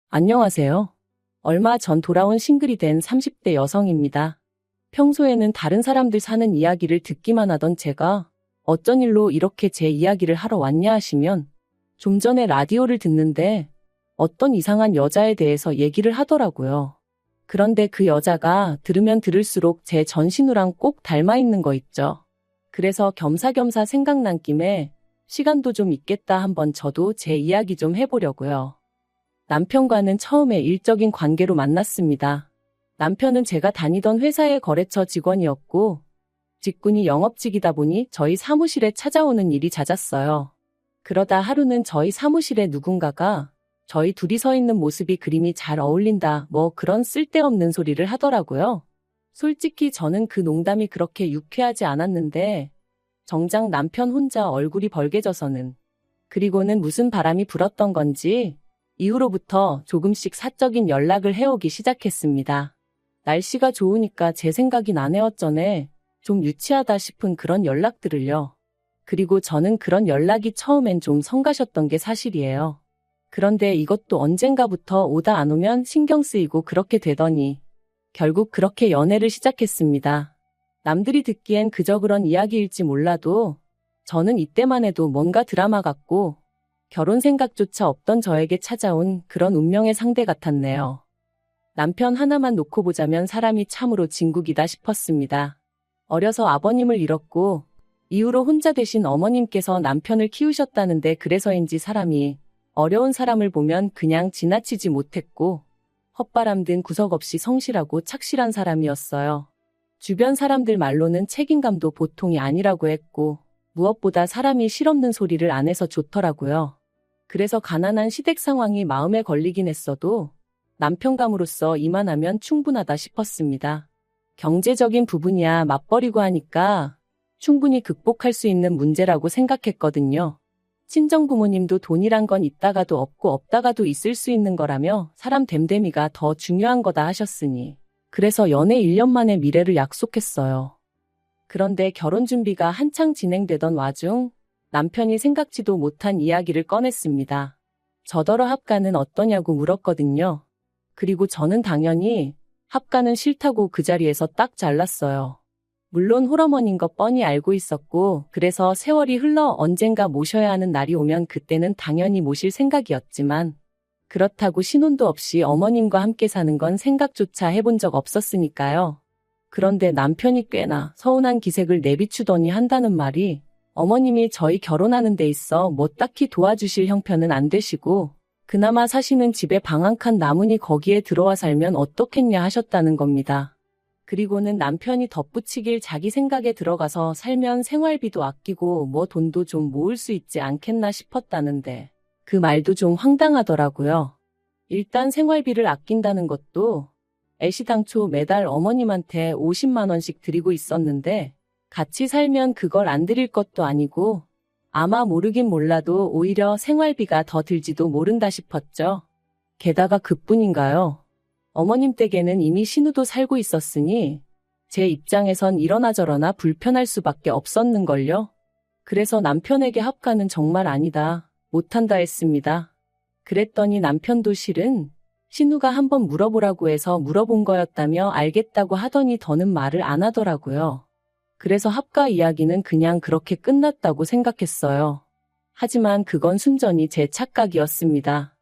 안녕하세요. 얼마 전 돌아온 싱글이 된 30대 여성입니다. 평소에는 다른 사람들 사는 이야기를 듣기만 하던 제가 어쩐 일로 이렇게 제 이야기를 하러 왔냐 하시면 좀 전에 라디오를 듣는데 어떤 이상한 여자에 대해서 얘기를 하더라고요. 그런데 그 여자가 들으면 들을수록 제 전신우랑 꼭 닮아 있는 거 있죠. 그래서 겸사겸사 생각난 김에 시간도 좀 있겠다 한번 저도 제 이야기 좀 해보려고요. 남편과는 처음에 일적인 관계로 만났습니다. 남편은 제가 다니던 회사의 거래처 직원이었고 직군이 영업직이다 보니 저희 사무실에 찾아오는 일이 잦았어요. 그러다 하루는 저희 사무실에 누군가가 저희 둘이 서 있는 모습이 그림이 잘 어울린다 뭐 그런 쓸데없는 소리를 하더라고요. 솔직히 저는 그 농담이 그렇게 유쾌하지 않았는데 정작 남편 혼자 얼굴이 벌개져서는 그리고는 무슨 바람이 불었던 건지 이후로부터 조금씩 사적인 연락을 해오기 시작했습니다. 날씨가 좋으니까 제 생각이 나네요 전에 좀 유치하다 싶은 그런 연락들을요. 그리고 저는 그런 연락이 처음엔 좀 성가셨던 게 사실이에요. 그런데 이것도 언젠가부터 오다 안 오면 신경 쓰이고 그렇게 되더니 결국 그렇게 연애를 시작했습니다. 남들이 듣기엔 그저 그런 이야기일지 몰라도 저는 이때만 해도 뭔가 드라마 같고 결혼 생각조차 없던 저에게 찾아온 그런 운명의 상대 같았네요. 남편 하나만 놓고 보자면 사람이 참으로 진국이다 싶었습니다. 어려서 아버님을 잃었고 이후로 혼자 되신 어머님께서 남편을 키우셨다는데 그래서인지 사람이 어려운 사람을 보면 그냥 지나치지 못했고 헛바람 든 구석 없이 성실하고 착실한 사람이었어요. 주변 사람들 말로는 책임감도 보통이 아니라고 했고 무엇보다 사람이 실없는 소리를 안 해서 좋더라고요. 그래서 가난한 시댁 상황이 마음에 걸리긴 했어도 남편감으로서 이만하면 충분하다 싶었습니다. 경제적인 부분이야 맞벌이고 하니까 충분히 극복할 수 있는 문제라고 생각했거든요. 친정부모님도 돈이란 건 있다가도 없고 없다가도 있을 수 있는 거라며 사람 됨됨이가 더 중요한 거다 하셨으니 그래서 연애 1년 만에 미래를 약속했어요. 그런데 결혼 준비가 한창 진행되던 와중 남편이 생각지도 못한 이야기를 꺼냈습니다. 저더러 합가는 어떠냐고 물었거든요. 그리고 저는 당연히 합가는 싫다고 그 자리에서 딱 잘랐어요. 물론 홀어머니인 거 뻔히 알고 있었고 그래서 세월이 흘러 언젠가 모셔야 하는 날이 오면 그때는 당연히 모실 생각이었지만 그렇다고 신혼도 없이 어머님과 함께 사는 건 생각조차 해본 적 없었으니까요. 그런데 남편이 꽤나 서운한 기색을 내비추더니 한다는 말이 어머님이 저희 결혼하는 데 있어 뭐 딱히 도와주실 형편은 안 되시고 그나마 사시는 집에 방 한 칸 남으니 거기에 들어와 살면 어떻겠냐 하셨다는 겁니다. 그리고는 남편이 덧붙이길 자기 생각에 들어가서 살면 생활비도 아끼고 뭐 돈도 좀 모을 수 있지 않겠나 싶었다는데 그 말도 좀 황당하더라고요. 일단 생활비를 아낀다는 것도 애시당초 매달 어머님한테 50만 원씩 드리고 있었는데 같이 살면 그걸 안 드릴 것도 아니고 아마 모르긴 몰라도 오히려 생활비가 더 들지도 모른다 싶었죠. 게다가 그뿐인가요? 어머님 댁에는 이미 신우도 살고 있었으니 제 입장에선 이러나 저러나 불편할 수밖에 없었는걸요. 그래서 남편에게 합가는 정말 아니다, 못한다 했습니다. 그랬더니 남편도 실은 신우가 한번 물어보라고 해서 물어본 거였다며 알겠다고 하더니 더는 말을 안 하더라고요. 그래서 합가 이야기는 그냥 그렇게 끝났다고 생각했어요. 하지만 그건 순전히 제 착각이었습니다.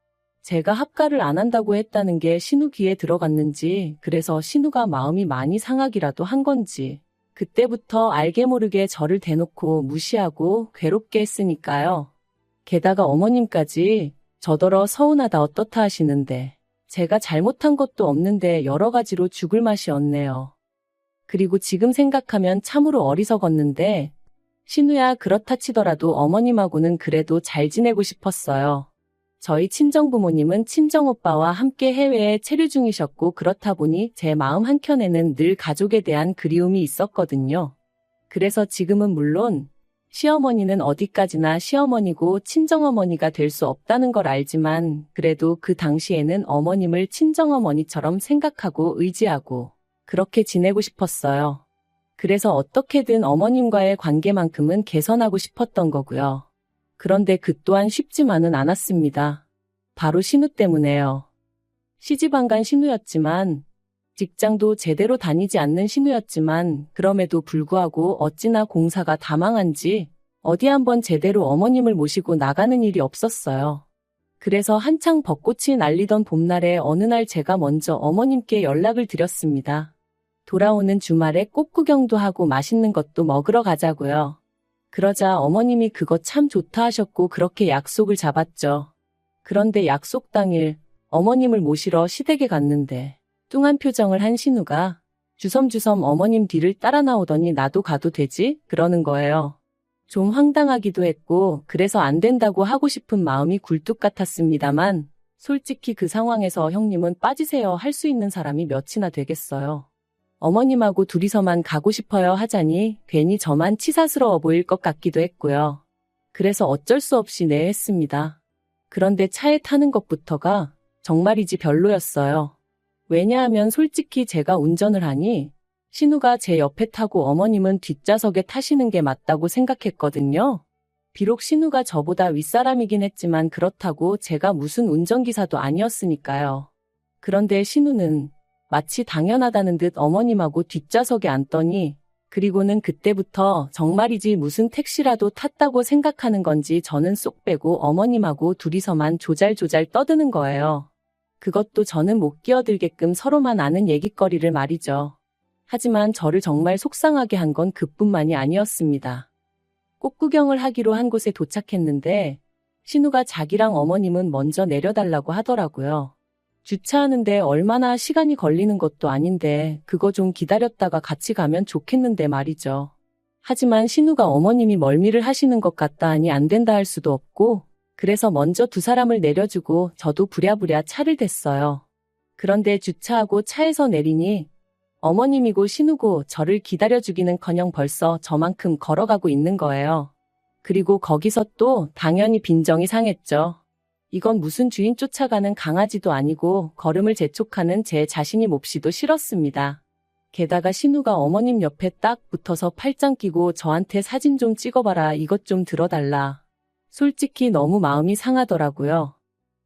제가 합가를 안 한다고 했다는 게 신우 귀에 들어갔는지 그래서 신우가 마음이 많이 상하기라도 한 건지 그때부터 알게 모르게 저를 대놓고 무시하고 괴롭게 했으니까요. 게다가 어머님까지 저더러 서운하다 어떻다 하시는데 제가 잘못한 것도 없는데 여러 가지로 죽을 맛이 없네요. 그리고 지금 생각하면 참으로 어리석었는데 신우야 그렇다 치더라도 어머님하고는 그래도 잘 지내고 싶었어요. 저희 친정부모님은 친정오빠와 함께 해외에 체류 중이셨고 그렇다 보니 제 마음 한켠에는 늘 가족에 대한 그리움이 있었거든요. 그래서 지금은 물론 시어머니는 어디까지나 시어머니고 친정어머니가 될 수 없다는 걸 알지만 그래도 그 당시에는 어머님을 친정어머니처럼 생각하고 의지하고 그렇게 지내고 싶었어요. 그래서 어떻게든 어머님과의 관계만큼은 개선하고 싶었던 거고요. 그런데 그 또한 쉽지만은 않았습니다. 바로 신우 때문에요. 시집안간 신우였지만, 직장도 제대로 다니지 않는 신우였지만, 그럼에도 불구하고 어찌나 공사가 다 망한지 어디 한번 제대로 어머님을 모시고 나가는 일이 없었어요. 그래서 한창 벚꽃이 날리던 봄날에 어느 날 제가 먼저 어머님께 연락을 드렸습니다. 돌아오는 주말에 꽃 구경도 하고 맛있는 것도 먹으러 가자고요. 그러자 어머님이 그거 참 좋다 하셨고 그렇게 약속을 잡았죠. 그런데 약속 당일 어머님을 모시러 시댁에 갔는데 뚱한 표정을 한 신우가 주섬주섬 어머님 뒤를 따라 나오더니 나도 가도 되지? 그러는 거예요. 좀 황당하기도 했고 그래서 안 된다고 하고 싶은 마음이 굴뚝 같았습니다만 솔직히 그 상황에서 형님은 빠지세요 할 수 있는 사람이 몇이나 되겠어요. 어머님하고 둘이서만 가고 싶어요 하자니 괜히 저만 치사스러워 보일 것 같기도 했고요. 그래서 어쩔 수 없이 네 했습니다. 그런데 차에 타는 것부터가 정말이지 별로였어요. 왜냐하면 솔직히 제가 운전을 하니 신우가 제 옆에 타고 어머님은 뒷좌석에 타시는 게 맞다고 생각했거든요. 비록 신우가 저보다 윗사람이긴 했지만 그렇다고 제가 무슨 운전기사도 아니었으니까요. 그런데 신우는 마치 당연하다는 듯 어머님하고 뒷좌석에 앉더니 그리고는 그때부터 정말이지 무슨 택시라도 탔다고 생각하는 건지 저는 쏙 빼고 어머님하고 둘이서만 조잘조잘 떠드는 거예요. 그것도 저는 못 끼어들게끔 서로만 아는 얘기거리를 말이죠. 하지만 저를 정말 속상하게 한 건 그뿐만이 아니었습니다. 꽃 구경을 하기로 한 곳에 도착했는데 신우가 자기랑 어머님은 먼저 내려달라고 하더라고요. 주차하는데 얼마나 시간이 걸리는 것도 아닌데 그거 좀 기다렸다가 같이 가면 좋겠는데 말이죠. 하지만 신우가 어머님이 멀미를 하시는 것 같다 하니 안 된다 할 수도 없고 그래서 먼저 두 사람을 내려주고 저도 부랴부랴 차를 댔어요. 그런데 주차하고 차에서 내리니 어머님이고 신우고 저를 기다려주기는커녕 벌써 저만큼 걸어가고 있는 거예요. 그리고 거기서 또 당연히 빈정이 상했죠. 이건 무슨 주인 쫓아가는 강아지도 아니고 걸음을 재촉하는 제 자신이 몹시도 싫었습니다. 게다가 신우가 어머님 옆에 딱 붙어서 팔짱 끼고 저한테 사진 좀 찍어봐라 이것 좀 들어달라. 솔직히 너무 마음이 상하더라고요.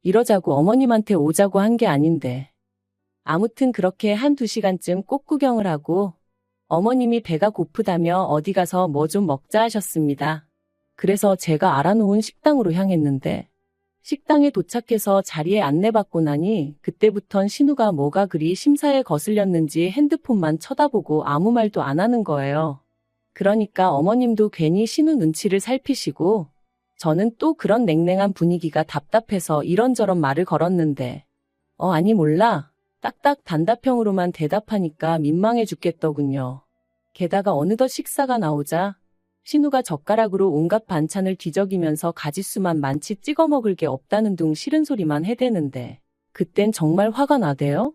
이러자고 어머님한테 오자고 한 게 아닌데. 아무튼 그렇게 1~2시간쯤 꽃 구경을 하고 어머님이 배가 고프다며 어디 가서 뭐 좀 먹자 하셨습니다. 그래서 제가 알아놓은 식당으로 향했는데 식당에 도착해서 자리에 안내받고 나니 그때부턴 신우가 뭐가 그리 심사에 거슬렸는지 핸드폰만 쳐다보고 아무 말도 안 하는 거예요. 그러니까 어머님도 괜히 신우 눈치를 살피시고 저는 또 그런 냉랭한 분위기가 답답해서 이런저런 말을 걸었는데 아니 몰라. 딱딱 단답형으로만 대답하니까 민망해 죽겠더군요. 게다가 어느덧 식사가 나오자 신우가 젓가락으로 온갖 반찬을 뒤적이면서 가짓수만 많지 찍어 먹을 게 없다는 둥 싫은 소리만 해대는데 그땐 정말 화가 나대요?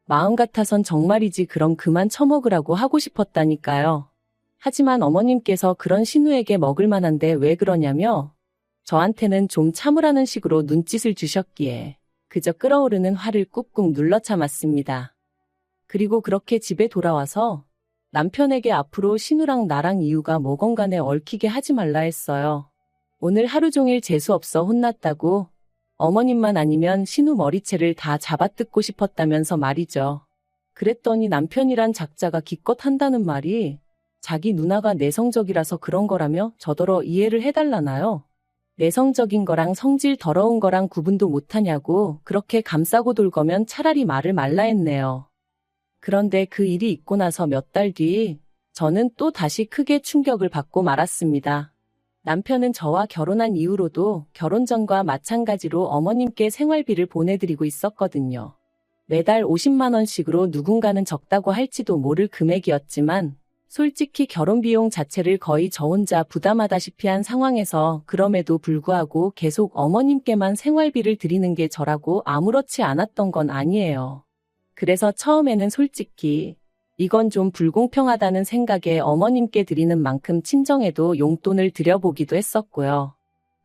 마음 같아선 정말이지 그럼 그만 처먹으라고 하고 싶었다니까요. 하지만 어머님께서 그런 신우에게 먹을 만한데 왜 그러냐며 저한테는 좀 참으라는 식으로 눈짓을 주셨기에 그저 끓어오르는 화를 꾹꾹 눌러 참았습니다. 그리고 그렇게 집에 돌아와서 남편에게 앞으로 신우랑 나랑 이유가 뭐건 간에 얽히게 하지 말라 했어요. 오늘 하루 종일 재수없어 혼났다고 어머님만 아니면 신우 머리채를 다 잡아뜯고 싶었다면서 말이죠. 그랬더니 남편이란 작자가 기껏 한다는 말이 자기 누나가 내성적이라서 그런 거라며 저더러 이해를 해달라나요? 내성적인 거랑 성질 더러운 거랑 구분도 못하냐고 그렇게 감싸고 돌 거면 차라리 말을 말라 했네요. 그런데 그 일이 있고 나서 몇 달 뒤 저는 또 다시 크게 충격을 받고 말았습니다. 남편은 저와 결혼한 이후로도 결혼 전과 마찬가지로 어머님께 생활비를 보내드리고 있었거든요. 매달 50만 원씩으로 누군가는 적다고 할지도 모를 금액이었지만 솔직히 결혼 비용 자체를 거의 저 혼자 부담하다시피 한 상황에서 그럼에도 불구하고 계속 어머님께만 생활비를 드리는 게 저라고 아무렇지 않았던 건 아니에요. 그래서 처음에는 솔직히 이건 좀 불공평하다는 생각에 어머님께 드리는 만큼 친정에도 용돈을 드려보기도 했었고요.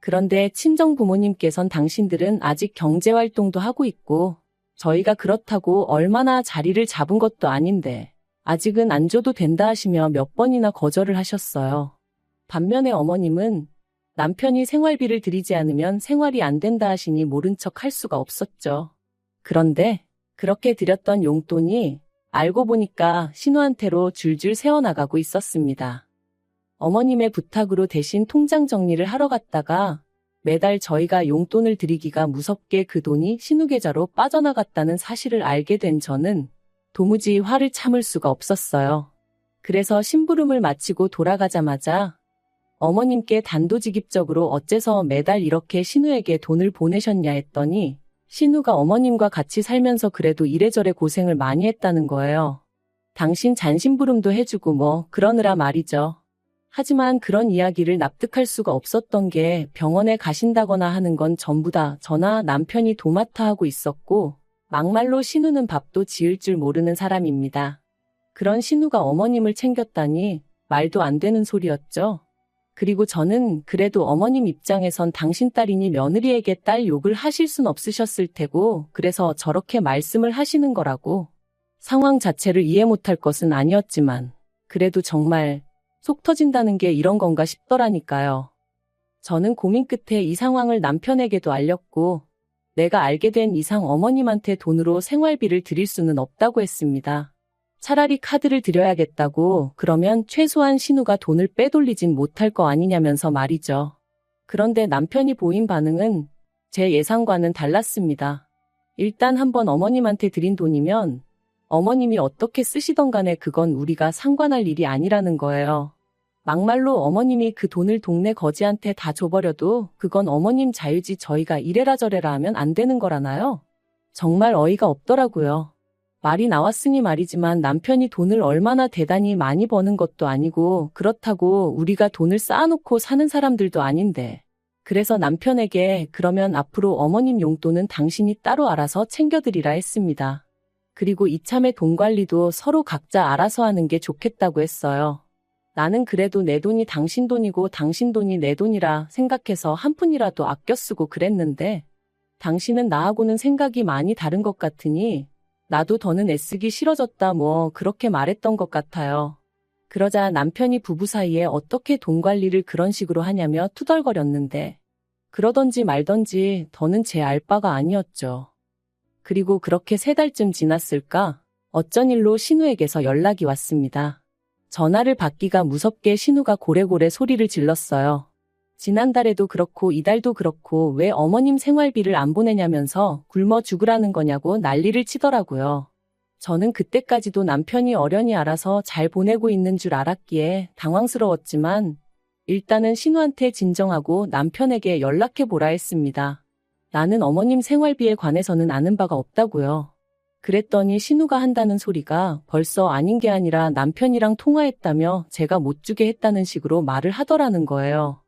그런데 친정 부모님께선 당신들은 아직 경제활동도 하고 있고 저희가 그렇다고 얼마나 자리를 잡은 것도 아닌데 아직은 안 줘도 된다 하시며 몇 번이나 거절을 하셨어요. 반면에 어머님은 남편이 생활비를 드리지 않으면 생활이 안 된다 하시니 모른 척 할 수가 없었죠. 그런데 그렇게 드렸던 용돈이 알고 보니까 신우한테로 줄줄 새어나가고 있었습니다. 어머님의 부탁으로 대신 통장 정리를 하러 갔다가 매달 저희가 용돈을 드리기가 무섭게 그 돈이 신우 계좌로 빠져나갔다는 사실을 알게 된 저는 도무지 화를 참을 수가 없었어요. 그래서 심부름을 마치고 돌아가자마자 어머님께 단도직입적으로 어째서 매달 이렇게 신우에게 돈을 보내셨냐 했더니 신우가 어머님과 같이 살면서 그래도 이래저래 고생을 많이 했다는 거예요. 당신 잔심부름도 해주고 뭐 그러느라 말이죠. 하지만 그런 이야기를 납득할 수가 없었던 게 병원에 가신다거나 하는 건 전부 다 저나 남편이 도맡아 하고 있었고 막말로 신우는 밥도 지을 줄 모르는 사람입니다. 그런 신우가 어머님을 챙겼다니 말도 안 되는 소리였죠. 그리고 저는 그래도 어머님 입장에선 당신 딸이니 며느리에게 딸 욕을 하실 순 없으셨을 테고 그래서 저렇게 말씀을 하시는 거라고. 상황 자체를 이해 못할 것은 아니었지만 그래도 정말 속 터진다는 게 이런 건가 싶더라니까요. 저는 고민 끝에 이 상황을 남편에게도 알렸고 내가 알게 된 이상 어머님한테 돈으로 생활비를 드릴 수는 없다고 했습니다. 차라리 카드를 드려야겠다고. 그러면 최소한 신우가 돈을 빼돌리진 못할 거 아니냐면서 말이죠. 그런데 남편이 보인 반응은 제 예상과는 달랐습니다. 일단 한번 어머님한테 드린 돈이면 어머님이 어떻게 쓰시던 간에 그건 우리가 상관할 일이 아니라는 거예요. 막말로 어머님이 그 돈을 동네 거지한테 다 줘버려도 그건 어머님 자유지 저희가 이래라 저래라 하면 안 되는 거라나요? 정말 어이가 없더라고요. 말이 나왔으니 말이지만 남편이 돈을 얼마나 대단히 많이 버는 것도 아니고 그렇다고 우리가 돈을 쌓아놓고 사는 사람들도 아닌데. 그래서 남편에게 그러면 앞으로 어머님 용돈은 당신이 따로 알아서 챙겨드리라 했습니다. 그리고 이참에 돈 관리도 서로 각자 알아서 하는 게 좋겠다고 했어요. 나는 그래도 내 돈이 당신 돈이고 당신 돈이 내 돈이라 생각해서 한 푼이라도 아껴 쓰고 그랬는데 당신은 나하고는 생각이 많이 다른 것 같으니 나도 더는 애쓰기 싫어졌다 뭐 그렇게 말했던 것 같아요. 그러자 남편이 부부 사이에 어떻게 돈 관리를 그런 식으로 하냐며 투덜거렸는데 그러던지 말던지 더는 제 알 바가 아니었죠. 그리고 그렇게 3달쯤 지났을까 어쩐 일로 신우에게서 연락이 왔습니다. 전화를 받기가 무섭게 신우가 고래고래 소리를 질렀어요. 지난달에도 그렇고 이달도 그렇고 왜 어머님 생활비를 안 보내냐면서 굶어 죽으라는 거냐고 난리를 치더라고요. 저는 그때까지도 남편이 어련히 알아서 잘 보내고 있는 줄 알았기에 당황스러웠지만 일단은 신우한테 진정하고 남편에게 연락해보라 했습니다. 나는 어머님 생활비에 관해서는 아는 바가 없다고요. 그랬더니 신우가 한다는 소리가 벌써 아닌 게 아니라 남편이랑 통화했다며 제가 못 주게 했다는 식으로 말을 하더라는 거예요.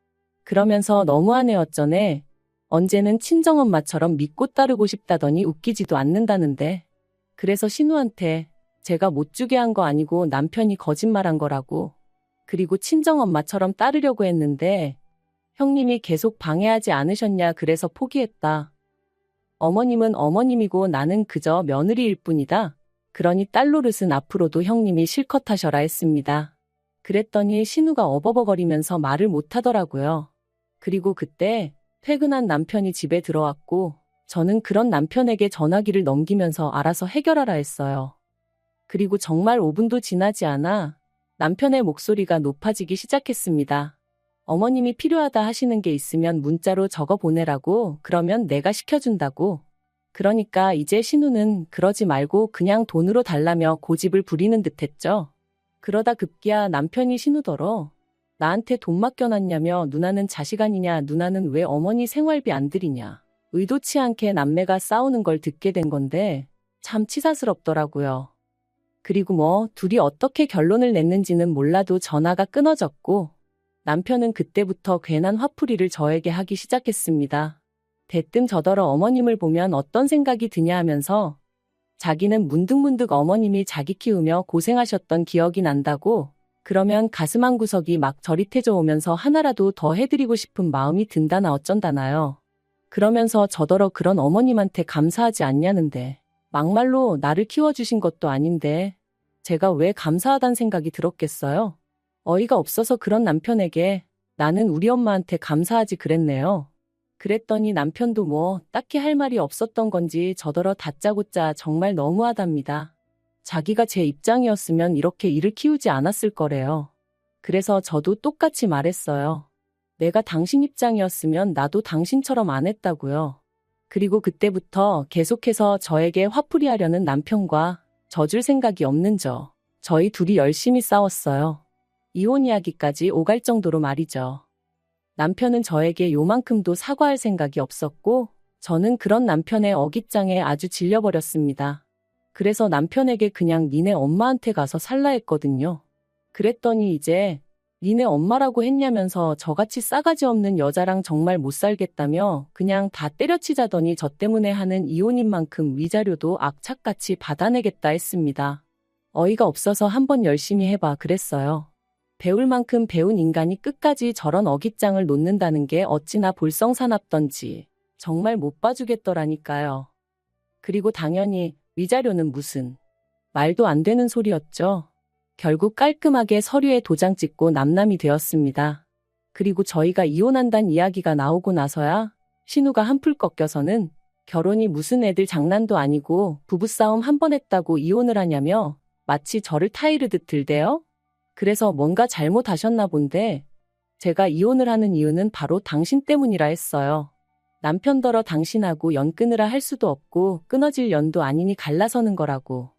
그러면서 너무하네 어쩌네. 언제는 친정엄마처럼 믿고 따르고 싶다더니 웃기지도 않는다는데. 그래서 신우한테 제가 못 주게 한 거 아니고 남편이 거짓말한 거라고. 그리고 친정엄마처럼 따르려고 했는데 형님이 계속 방해하지 않으셨냐 그래서 포기했다. 어머님은 어머님이고 나는 그저 며느리일 뿐이다. 그러니 딸 노릇은 앞으로도 형님이 실컷 하셔라 했습니다. 그랬더니 신우가 어버버거리면서 말을 못하더라고요. 그리고 그때 퇴근한 남편이 집에 들어왔고 저는 그런 남편에게 전화기를 넘기면서 알아서 해결하라 했어요. 그리고 정말 5분도 지나지 않아 남편의 목소리가 높아지기 시작했습니다. 어머님이 필요하다 하시는 게 있으면 문자로 적어 보내라고. 그러면 내가 시켜준다고. 그러니까 이제 신우는 그러지 말고 그냥 돈으로 달라며 고집을 부리는 듯했죠. 그러다 급기야 남편이 신우더러 나한테 돈 맡겨놨냐며 누나는 자식 아니냐 누나는 왜 어머니 생활비 안 드리냐. 의도치 않게 남매가 싸우는 걸 듣게 된 건데 참 치사스럽더라고요. 그리고 뭐 둘이 어떻게 결론을 냈는지는 몰라도 전화가 끊어졌고 남편은 그때부터 괜한 화풀이를 저에게 하기 시작했습니다. 대뜸 저더러 어머님을 보면 어떤 생각이 드냐 하면서 자기는 문득문득 어머님이 자기 키우며 고생하셨던 기억이 난다고. 그러면 가슴 한구석이 막 저릿해져 오면서 하나라도 더 해드리고 싶은 마음이 든다나 어쩐다나요. 그러면서 저더러 그런 어머님한테 감사하지 않냐는데 막말로 나를 키워주신 것도 아닌데 제가 왜 감사하단 생각이 들었겠어요? 어이가 없어서 그런 남편에게 나는 우리 엄마한테 감사하지 그랬네요. 그랬더니 남편도 뭐 딱히 할 말이 없었던 건지 저더러 다짜고짜 정말 너무하답니다. 자기가 제 입장이었으면 이렇게 일을 키우지 않았을 거래요. 그래서 저도 똑같이 말했어요. 내가 당신 입장이었으면 나도 당신처럼 안 했다고요. 그리고 그때부터 계속해서 저에게 화풀이 하려는 남편과 져줄 생각이 없는 저희 둘이 열심히 싸웠어요. 이혼 이야기까지 오갈 정도로 말이죠. 남편은 저에게 요만큼도 사과할 생각이 없었고 저는 그런 남편의 어깃장에 아주 질려버렸습니다. 그래서 남편에게 그냥 니네 엄마한테 가서 살라 했거든요. 그랬더니 이제 니네 엄마라고 했냐면서 저같이 싸가지 없는 여자랑 정말 못 살겠다며 그냥 다 때려치자더니 저 때문에 하는 이혼인 만큼 위자료도 악착같이 받아내겠다 했습니다. 어이가 없어서 한번 열심히 해봐 그랬어요. 배울 만큼 배운 인간이 끝까지 저런 어깃장을 놓는다는 게 어찌나 볼성사납던지 정말 못 봐주겠더라니까요. 그리고 당연히 위자료는 무슨 말도 안 되는 소리였죠. 결국 깔끔하게 서류에 도장 찍고 남남이 되었습니다. 그리고 저희가 이혼한다는 이야기가 나오고 나서야 신우가 한풀 꺾여서는 결혼이 무슨 애들 장난도 아니고 부부싸움 한 번 했다고 이혼을 하냐며 마치 저를 타이르듯 들대요. 그래서 뭔가 잘못하셨나 본데 제가 이혼을 하는 이유는 바로 당신 때문이라 했어요. 남편더러 당신하고 연 끊으라 할 수도 없고 끊어질 연도 아니니 갈라서는 거라고.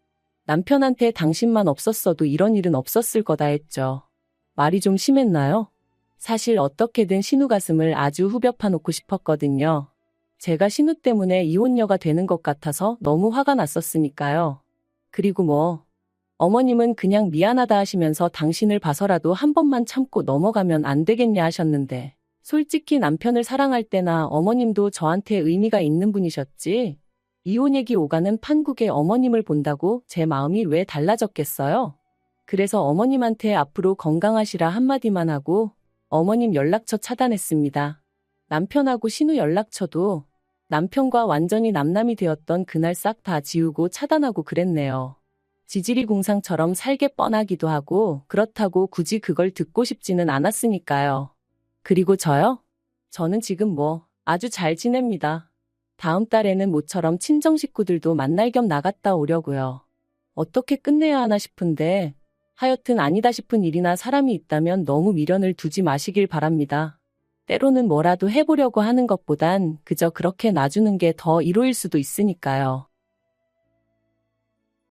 남편한테 당신만 없었어도 이런 일은 없었을 거다 했죠. 말이 좀 심했나요? 사실 어떻게든 신우 가슴을 아주 후벼 파놓고 싶었거든요. 제가 신우 때문에 이혼녀가 되는 것 같아서 너무 화가 났었으니까요. 그리고 뭐 어머님은 그냥 미안하다 하시면서 당신을 봐서라도 한 번만 참고 넘어가면 안 되겠냐 하셨는데 솔직히 남편을 사랑할 때나 어머님도 저한테 의미가 있는 분이셨지. 이혼 얘기 오가는 판국에 어머님을 본다고 제 마음이 왜 달라졌겠어요? 그래서 어머님한테 앞으로 건강하시라 한마디만 하고 어머님 연락처 차단했습니다. 남편하고 신우 연락처도 남편과 완전히 남남이 되었던 그날 싹 다 지우고 차단하고 그랬네요. 지지리 공상처럼 살게 뻔하기도 하고 그렇다고 굳이 그걸 듣고 싶지는 않았으니까요. 그리고 저요? 저는 지금 뭐 아주 잘 지냅니다. 다음 달에는 모처럼 친정 식구들도 만날 겸 나갔다 오려고요. 어떻게 끝내야 하나 싶은데 하여튼 아니다 싶은 일이나 사람이 있다면 너무 미련을 두지 마시길 바랍니다. 때로는 뭐라도 해보려고 하는 것보단 그저 그렇게 놔주는 게 더 이로일 수도 있으니까요.